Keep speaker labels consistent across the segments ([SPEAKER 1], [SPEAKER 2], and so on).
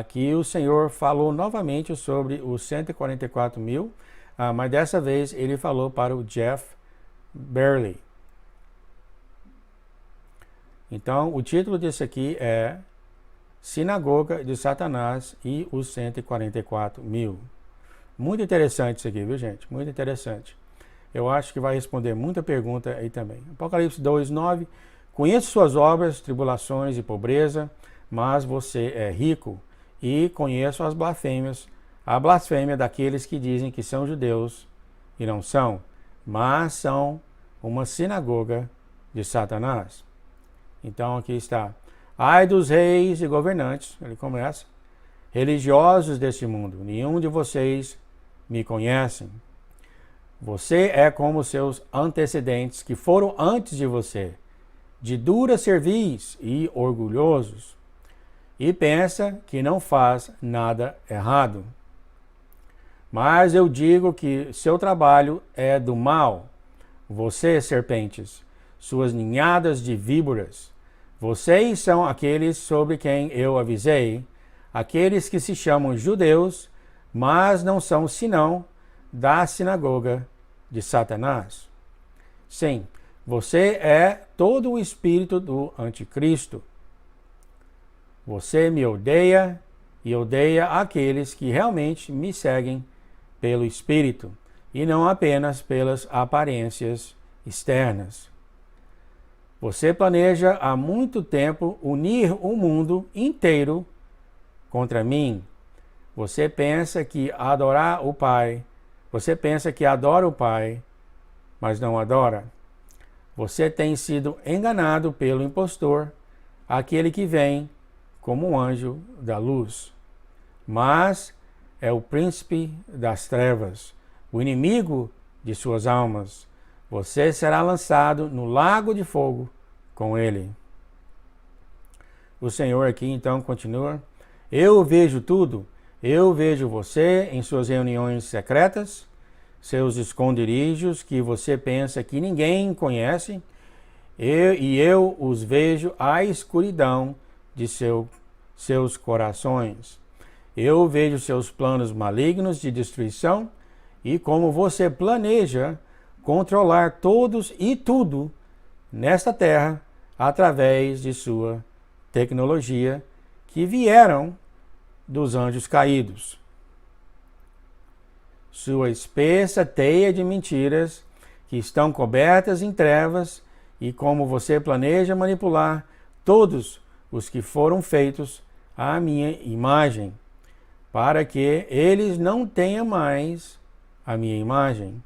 [SPEAKER 1] que o Senhor falou novamente sobre os 144 mil, mas dessa vez ele falou para o Jeff Berley. Então, o título desse aqui é Sinagoga de Satanás e os 144 mil. Muito interessante isso aqui, viu, gente? Muito interessante. Eu acho que vai responder muita pergunta aí também. Apocalipse 2:9. Conheço suas obras, tribulações e pobreza, mas você é rico. E conheço as blasfêmias, a blasfêmia daqueles que dizem que são judeus e não são, mas são uma sinagoga de Satanás. Então aqui está. Ai dos reis e governantes, ele começa, religiosos deste mundo, nenhum de vocês me conhecem. Você é como seus antecedentes que foram antes de você, de dura cerviz e orgulhosos, e pensa que não faz nada errado. Mas eu digo que seu trabalho é do mal. Você, serpentes, suas ninhadas de víboras, vocês são aqueles sobre quem eu avisei, aqueles que se chamam judeus, mas não são senão da sinagoga de Satanás. Sim, você é todo o espírito do anticristo. Você me odeia e odeia aqueles que realmente me seguem pelo espírito e não apenas pelas aparências externas. Você planeja há muito tempo unir o mundo inteiro contra mim. Você pensa que adorar o Pai, você pensa que adora o Pai, mas não adora. Você tem sido enganado pelo impostor, aquele que vem como um anjo da luz. Mas é o príncipe das trevas, o inimigo de suas almas. Você será lançado no lago de fogo com ele. O Senhor aqui então continua. Eu vejo tudo. Eu vejo você em suas reuniões secretas, seus esconderijos que você pensa que ninguém conhece, e eu os vejo à escuridão de seus corações. Eu vejo seus planos malignos de destruição e como você planeja controlar todos e tudo nesta terra através de sua tecnologia que vieram dos anjos caídos. Sua espessa teia de mentiras que estão cobertas em trevas e como você planeja manipular todos os que foram feitos à minha imagem, para que eles não tenham mais a minha imagem.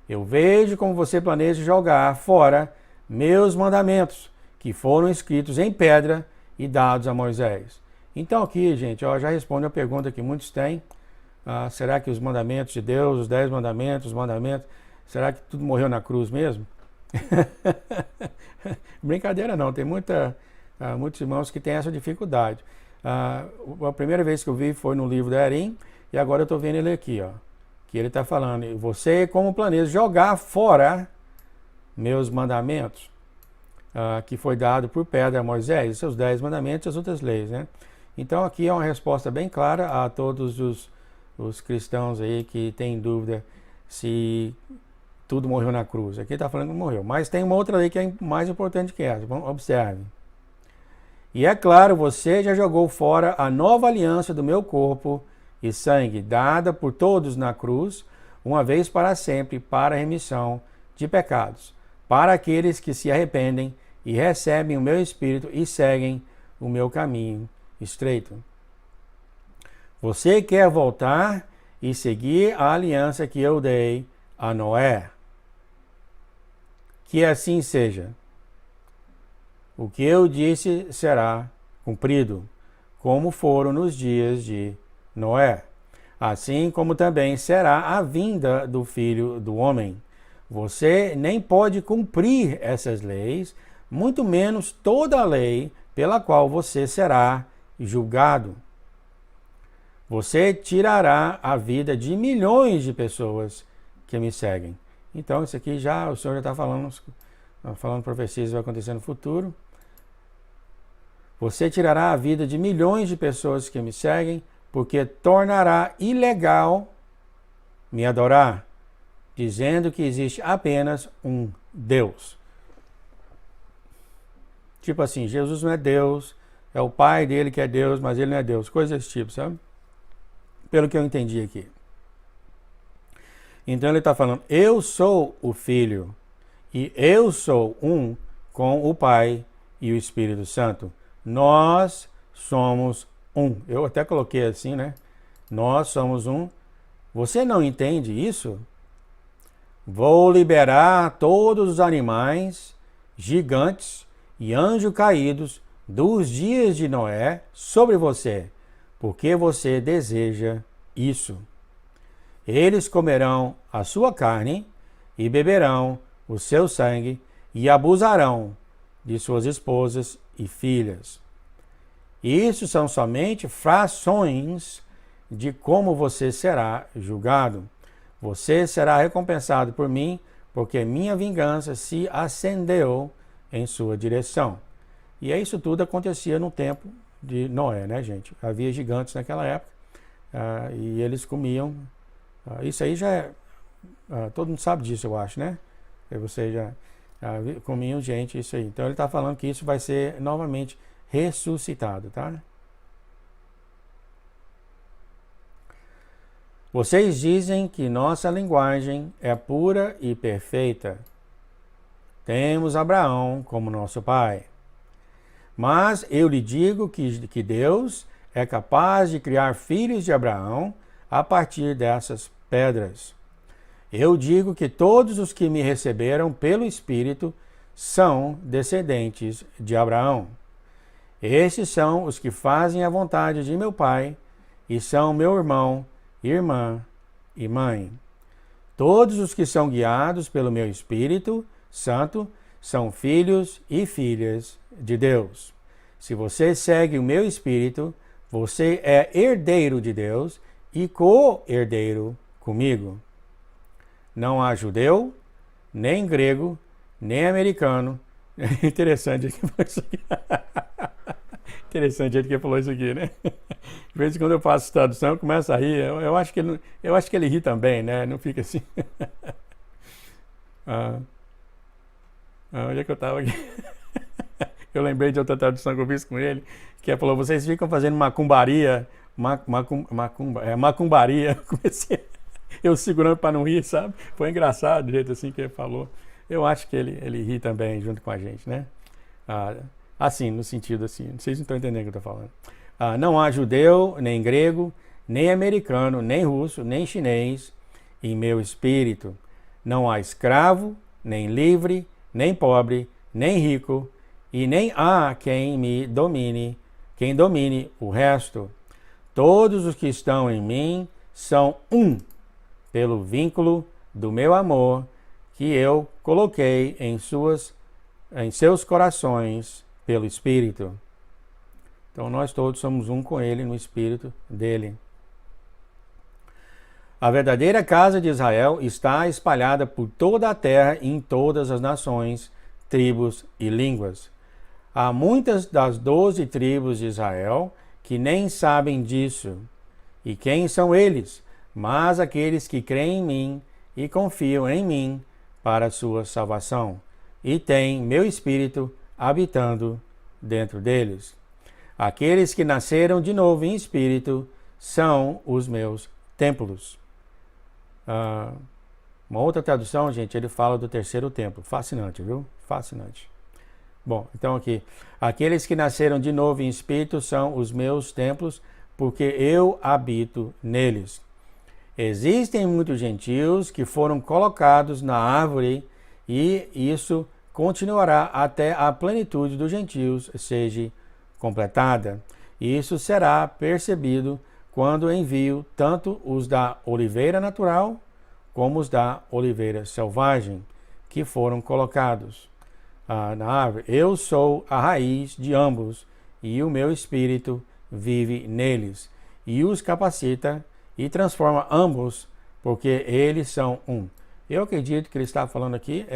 [SPEAKER 1] Eu vejo como você planeja jogar fora meus mandamentos, que foram escritos em pedra e dados a Moisés. Então aqui, gente, já responde a pergunta que muitos têm. Será que os mandamentos de Deus, os 10 mandamentos, será que tudo morreu na cruz mesmo? Brincadeira não, tem muitos irmãos que têm essa dificuldade. A primeira vez que eu vi foi no livro da Erim, e agora eu estou vendo ele aqui, que ele está falando, você como planeja jogar fora meus mandamentos, que foi dado por pedra a Moisés, seus 10 mandamentos e as outras leis, né? Então aqui é uma resposta bem clara a todos os cristãos aí que têm dúvida se tudo morreu na cruz. Aqui está falando que morreu, mas tem uma outra lei que é mais importante que essa, observe. E é claro, você já jogou fora a nova aliança do meu corpo e sangue, dada por todos na cruz, uma vez para sempre, para a remissão de pecados, para aqueles que se arrependem e recebem o meu Espírito e seguem o meu caminho estreito. Você quer voltar e seguir a aliança que eu dei a Noé. Que assim seja. O que eu disse será cumprido, como foram nos dias de Noé. Assim como também será a vinda do Filho do Homem. Você nem pode cumprir essas leis, muito menos toda a lei pela qual você será julgado. Você tirará a vida de milhões de pessoas que me seguem. Então, isso aqui o Senhor já está falando profecias que vai acontecer no futuro. Você tirará a vida de milhões de pessoas que me seguem, porque tornará ilegal me adorar, dizendo que existe apenas um Deus. Tipo assim, Jesus não é Deus, é o pai dele que é Deus, mas ele não é Deus. Coisas desse tipo, sabe? Pelo que eu entendi aqui. Então ele está falando, eu sou o Filho e eu sou um com o Pai e o Espírito Santo. Nós somos um. Eu até coloquei assim, né? Nós somos um. Você não entende isso? Vou liberar todos os animais, gigantes e anjos caídos dos dias de Noé sobre você, porque você deseja isso. Eles comerão a sua carne e beberão o seu sangue e abusarão de suas esposas e filhas. Isso são somente frações de como você será julgado. Você será recompensado por mim, porque minha vingança se acendeu em sua direção. E isso tudo acontecia no tempo de Noé, né, gente? Havia gigantes naquela época e eles comiam. Isso aí já é. Todo mundo sabe disso, eu acho, né? Você já comiam gente, isso aí. Então ele está falando que isso vai ser novamente ressuscitado, tá? Vocês dizem que nossa linguagem é pura e perfeita. Temos Abraão como nosso pai. Mas eu lhe digo que Deus é capaz de criar filhos de Abraão a partir dessas pedras. Eu digo que todos os que me receberam pelo Espírito são descendentes de Abraão. Estes são os que fazem a vontade de meu Pai e são meu irmão, irmã e mãe. Todos os que são guiados pelo meu Espírito Santo são filhos e filhas de Deus. Se você segue o meu Espírito, você é herdeiro de Deus e co-herdeiro comigo. Não há judeu, nem grego, nem americano. Interessante que falou isso aqui. Interessante o jeito que ele falou isso aqui, né? De vez em quando eu faço tradução, eu começo a rir. Eu acho que ele ri também, né? Não fica assim. Onde é que eu estava aqui? Eu lembrei de outra tradução que eu fiz com ele, que ele falou, vocês ficam fazendo macumbaria. Macumbaria. Comecei, eu segurando para não rir, sabe? Foi engraçado do jeito assim que ele falou. Eu acho que ele ri também junto com a gente, né? Assim, no sentido assim, vocês não estão entendendo o que eu estou falando. Não há judeu, nem grego, nem americano, nem russo, nem chinês em meu espírito. Não há escravo, nem livre, nem pobre, nem rico, e nem há quem domine o resto. Todos os que estão em mim são um, pelo vínculo do meu amor que eu coloquei em seus corações pelo Espírito. Então nós todos somos um com Ele no Espírito dele. A verdadeira casa de Israel está espalhada por toda a terra e em todas as nações, tribos e línguas. Há muitas das 12 tribos de Israel que nem sabem disso. E quem são eles? Mas aqueles que creem em mim e confiam em mim para a sua salvação. E têm meu Espírito habitando dentro deles. Aqueles que nasceram de novo em espírito são os meus templos. Uma outra tradução, gente, ele fala do terceiro templo. Fascinante, viu? Fascinante. Bom, então aqui. Aqueles que nasceram de novo em espírito são os meus templos, porque eu habito neles. Existem muitos gentios que foram colocados na árvore e isso continuará até a plenitude dos gentios seja completada. Isso será percebido quando envio tanto os da oliveira natural como os da oliveira selvagem, que foram colocados na árvore. Eu sou a raiz de ambos, e o meu espírito vive neles, e os capacita e transforma ambos, porque eles são um. Eu acredito que ele está falando aqui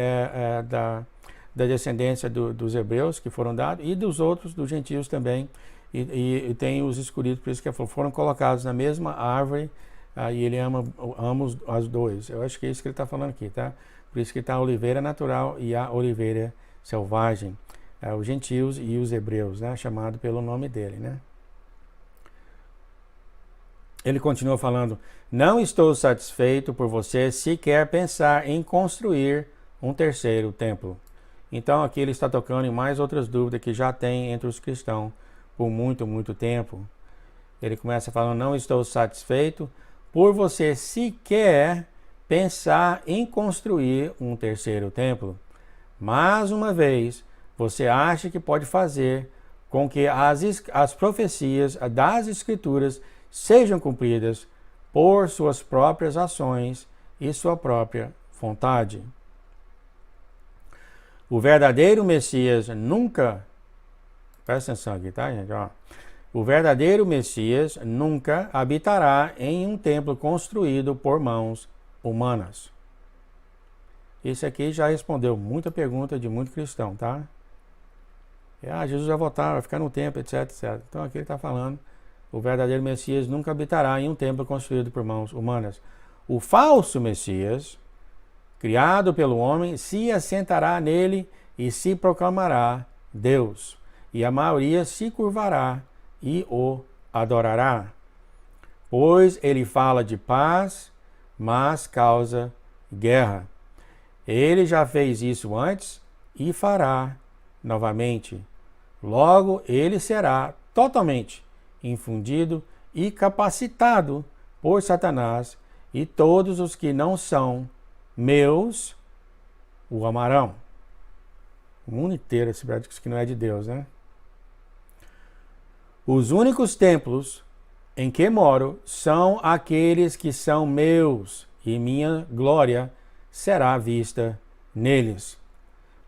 [SPEAKER 1] da descendência dos hebreus que foram dados e dos outros, dos gentios também. E tem os escolhidos, por isso que foram colocados na mesma árvore, e ele ama os dois. Eu acho que é isso que ele está falando aqui, tá? Por isso que está a oliveira natural e a oliveira selvagem. Os gentios e os hebreus, né? Chamado pelo nome dele, né? Ele continua falando: não estou satisfeito por você sequer pensar em construir um terceiro templo. Então aqui ele está tocando em mais outras dúvidas que já tem entre os cristãos por muito, muito tempo. Ele começa falando: não estou satisfeito por você sequer pensar em construir um terceiro templo. Mais uma vez, você acha que pode fazer com que as profecias das Escrituras sejam cumpridas por suas próprias ações e sua própria vontade. O verdadeiro Messias nunca... Presta atenção aqui, tá, gente? Ó. O verdadeiro Messias nunca habitará em um templo construído por mãos humanas. Isso aqui já respondeu muita pergunta de muito cristão, tá? Jesus vai voltar, vai ficar no templo, etc, etc. Então aqui ele está falando: o verdadeiro Messias nunca habitará em um templo construído por mãos humanas. O falso Messias, criado pelo homem, se assentará nele e se proclamará Deus. E a maioria se curvará e o adorará. Pois ele fala de paz, mas causa guerra. Ele já fez isso antes e fará novamente. Logo, ele será totalmente infundido e capacitado por Satanás, e todos os que não são meus o amarão. O mundo inteiro esse que não é de Deus, né? Os únicos templos em que moro são aqueles que são meus, e minha glória será vista neles.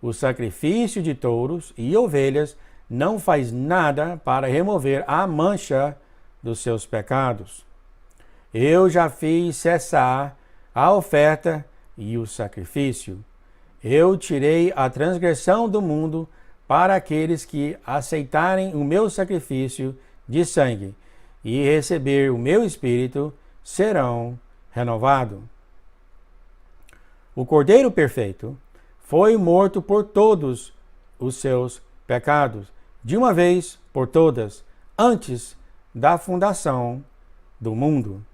[SPEAKER 1] O sacrifício de touros e ovelhas não faz nada para remover a mancha dos seus pecados. Eu já fiz cessar a oferta e o sacrifício. Eu tirei a transgressão do mundo para aqueles que aceitarem o meu sacrifício de sangue e receber o meu espírito serão renovados. O Cordeiro Perfeito foi morto por todos os seus pecados, de uma vez por todas, antes da fundação do mundo.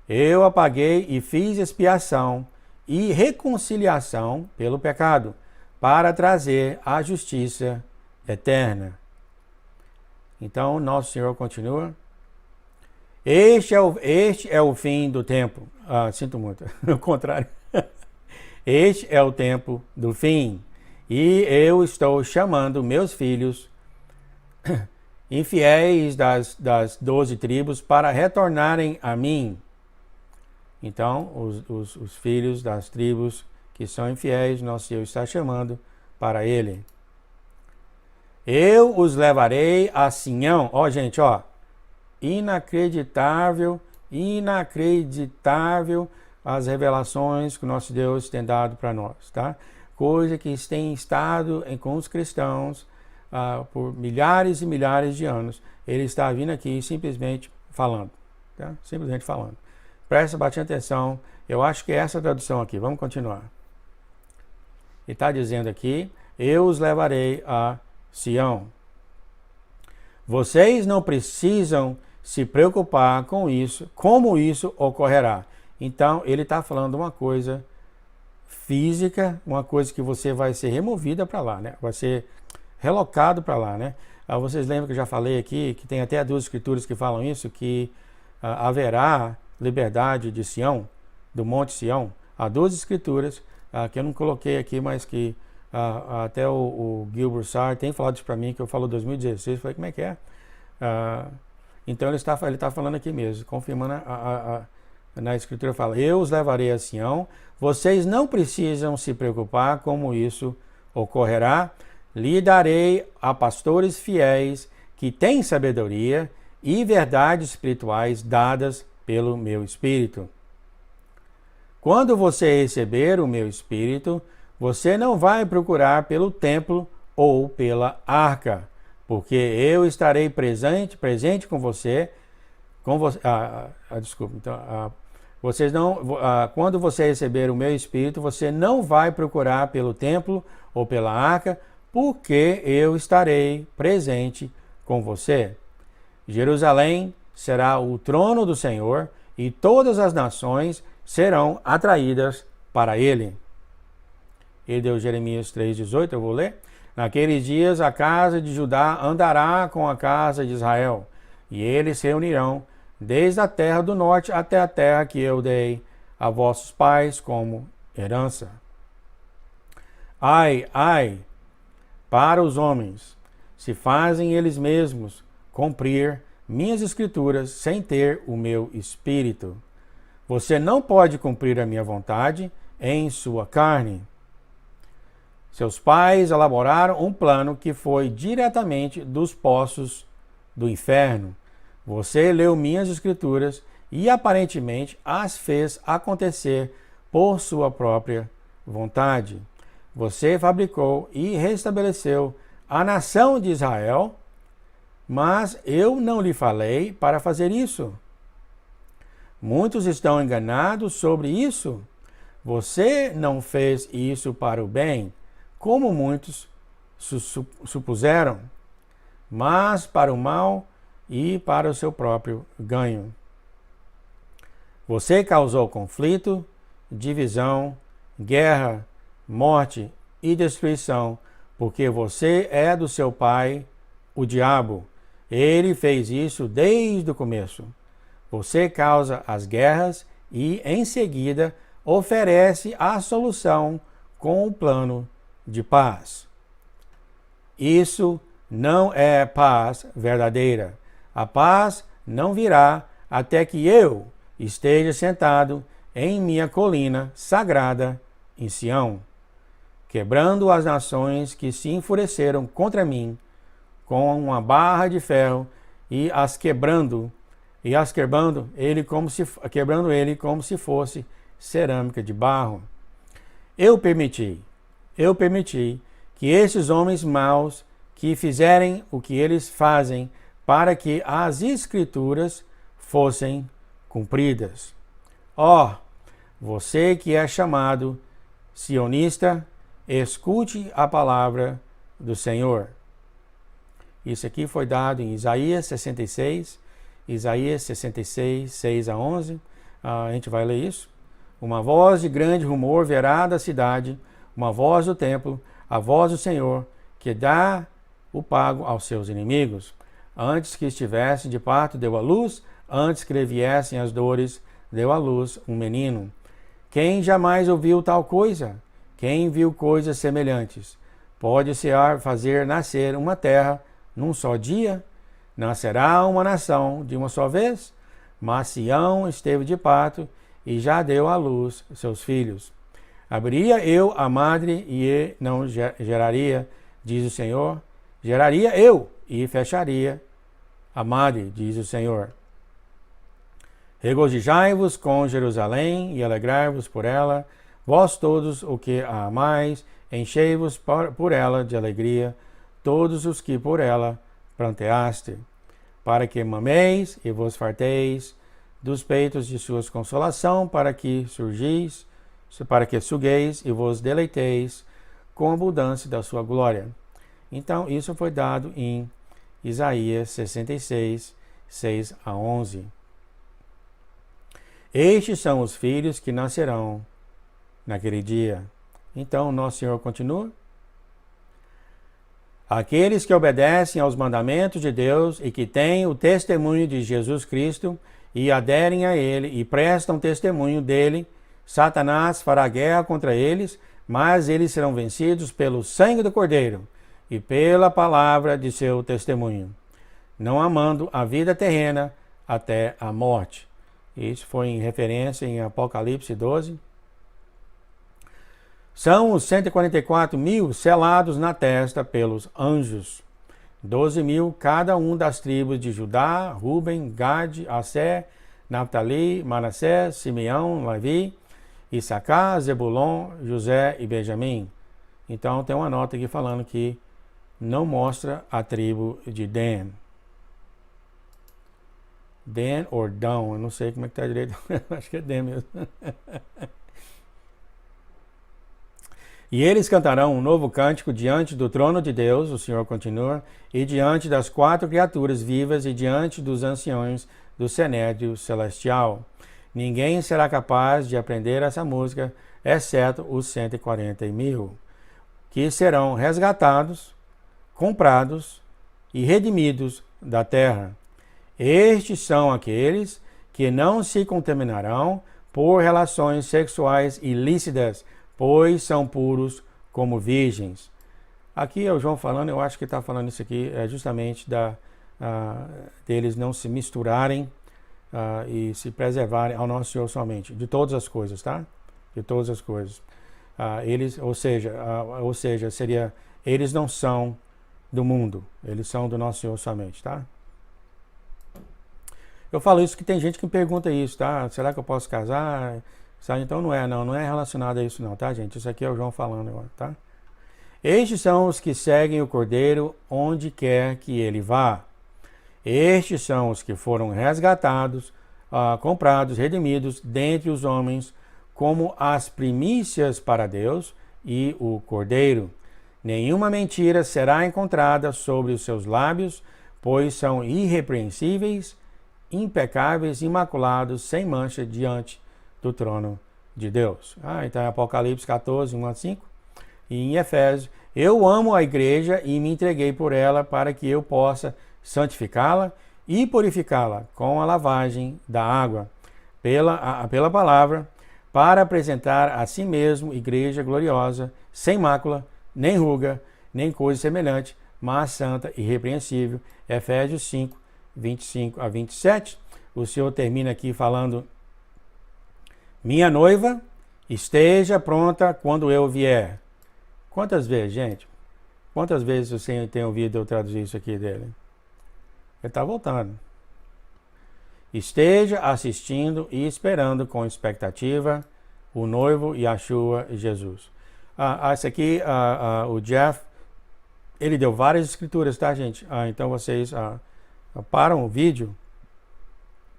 [SPEAKER 1] Eu apaguei e fiz expiação e reconciliação pelo pecado, para trazer a justiça eterna. Então, nosso Senhor continua: este é o fim do tempo. Sinto muito, o contrário. Este é o tempo do fim, e eu estou chamando meus filhos infiéis das 12 tribos para retornarem a mim. Então, os filhos das tribos que são infiéis, nosso Senhor está chamando para ele. Eu os levarei a Sião. Ó, gente, ó. Inacreditável as revelações que o nosso Deus tem dado para nós, tá? Coisa que tem estado com os cristãos por milhares e milhares de anos. Ele está vindo aqui simplesmente falando, tá? Simplesmente falando. Presta bastante atenção. Eu acho que é essa tradução aqui. Vamos continuar. Ele está dizendo aqui: eu os levarei a Sião. Vocês não precisam se preocupar com isso, como isso ocorrerá. Então, ele está falando uma coisa física, uma coisa que você vai ser removida para lá, né? Vai ser relocado para lá, né? Vocês lembram que eu já falei aqui, que tem até duas escrituras que falam isso, que haverá liberdade de Sião, do Monte Sião. Há duas escrituras que eu não coloquei aqui, mas que até o Gilbert Sarr tem falado isso para mim, que eu falo 2016, eu falei, como é que é? Então ele está falando aqui mesmo, confirmando na escritura, fala: eu os levarei a Sião, vocês não precisam se preocupar como isso ocorrerá, lhe darei a pastores fiéis que têm sabedoria e verdades espirituais dadas pelo meu Espírito. Quando você receber o meu Espírito, você não vai procurar pelo templo ou pela arca, porque eu estarei presente com você. Desculpa. Então, vocês não, quando você receber o meu Espírito, você não vai procurar pelo templo ou pela arca, porque eu estarei presente com você. Jerusalém será o trono do Senhor e todas as nações serão atraídas para ele. Ele deu Jeremias 3,18, eu vou ler. Naqueles dias a casa de Judá andará com a casa de Israel, e eles se reunirão desde a terra do norte até a terra que eu dei a vossos pais como herança. Ai, ai, para os homens, se fazem eles mesmos cumprir minhas escrituras sem ter o meu espírito. Você não pode cumprir a minha vontade em sua carne. Seus pais elaboraram um plano que foi diretamente dos poços do inferno. Você leu minhas escrituras e aparentemente as fez acontecer por sua própria vontade. Você fabricou e restabeleceu a nação de Israel, mas eu não lhe falei para fazer isso. Muitos estão enganados sobre isso. Você não fez isso para o bem, como muitos supuseram, mas para o mal e para o seu próprio ganho. Você causou conflito, divisão, guerra, morte e destruição, porque você é do seu pai, o diabo. Ele fez isso desde o começo. Você causa as guerras e, em seguida, oferece a solução com o plano de paz. Isso não é paz verdadeira. A paz não virá até que eu esteja sentado em minha colina sagrada em Sião, quebrando as nações que se enfureceram contra mim com uma barra de ferro e quebrando ele como se fosse cerâmica de barro. Eu permiti que esses homens maus que fizerem o que eles fazem para que as escrituras fossem cumpridas. Você que é chamado sionista, escute a palavra do Senhor. Isso aqui foi dado em Isaías 66, 6 a 11. A gente vai ler isso. Uma voz de grande rumor virá da cidade, uma voz do templo, a voz do Senhor, que dá o pago aos seus inimigos. Antes que estivesse de parto, deu à luz, antes que lhe viessem as dores, deu à luz um menino. Quem jamais ouviu tal coisa? Quem viu coisas semelhantes? Pode-se fazer nascer uma terra num só dia? Nascerá uma nação de uma só vez? Mas Sião esteve de parto e já deu à luz seus filhos. Abriria eu a madre e não geraria, diz o Senhor. Geraria eu e fecharia a madre, diz o Senhor. Regozijai-vos com Jerusalém e alegrai-vos por ela, vós todos o que a amais, enchei-vos por ela de alegria, todos os que por ela pranteaste, para que mameis e vos farteis dos peitos de sua consolação, para que sugueis e vos deleiteis com a abundância da sua glória. Então, isso foi dado em Isaías 66, 6 a 11. Estes são os filhos que nascerão naquele dia. Então, nosso Senhor continua. Aqueles que obedecem aos mandamentos de Deus e que têm o testemunho de Jesus Cristo e aderem a Ele e prestam testemunho dele, Satanás fará guerra contra eles, mas eles serão vencidos pelo sangue do Cordeiro e pela palavra de seu testemunho, não amando a vida terrena até a morte. Isso foi em referência em Apocalipse 12. São os 144.000 selados na testa pelos anjos. 12.000 cada um das tribos de Judá, Ruben, Gade, Assé, Naphtali, Manassés, Simeão, Levi, Issacar, Zebulon, José e Benjamim. Então tem uma nota aqui falando que não mostra a tribo de Dan. Dan ou Dão, eu não sei como é que está direito, acho que é Dan mesmo. E eles cantarão um novo cântico diante do trono de Deus, o Senhor continua, e diante das 4 criaturas vivas e diante dos anciões do Sinédrio Celestial. Ninguém será capaz de aprender essa música, exceto os 140.000, que serão resgatados, comprados e redimidos da terra. Estes são aqueles que não se contaminarão por relações sexuais ilícitas, pois são puros como virgens. Aqui é o João falando, eu acho que está falando isso aqui justamente deles não se misturarem e se preservarem ao nosso Senhor somente, de todas as coisas, tá? De todas as coisas. Eles, ou seja, seria, eles não são do mundo, eles são do nosso Senhor somente, tá? Eu falo isso que tem gente que me pergunta isso, tá? Será que eu posso casar? Então não é relacionado a isso não, tá, gente? Isso aqui é o João falando agora, tá? Estes são os que seguem o Cordeiro onde quer que ele vá. Estes são os que foram resgatados, comprados, redimidos dentre os homens como as primícias para Deus e o Cordeiro. Nenhuma mentira será encontrada sobre os seus lábios, pois são irrepreensíveis, impecáveis, imaculados, sem mancha diante do trono de Deus. Então é Apocalipse 14, 1 a 5. E em Efésios, eu amo a igreja e me entreguei por ela para que eu possa santificá-la e purificá-la com a lavagem da água pela palavra, para apresentar a si mesmo igreja gloriosa, sem mácula, nem ruga, nem coisa semelhante, mas santa e irrepreensível. Efésios 5, 25 a 27. O Senhor termina aqui falando: minha noiva esteja pronta quando eu vier. Quantas vezes, gente? Quantas vezes você tem ouvido eu traduzir isso aqui dele? Ele está voltando. Esteja assistindo e esperando com expectativa o noivo Yeshua e Jesus. Esse aqui, o Jeff, ele deu várias escrituras, tá, gente? Então vocês param o vídeo,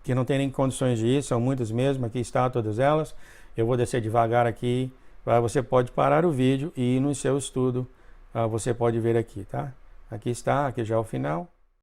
[SPEAKER 1] que não tem nem condições de ir, são muitas mesmo, aqui está todas elas. Eu vou descer devagar aqui, você pode parar o vídeo e no seu estudo você pode ver aqui, tá? Aqui está, aqui já é o final.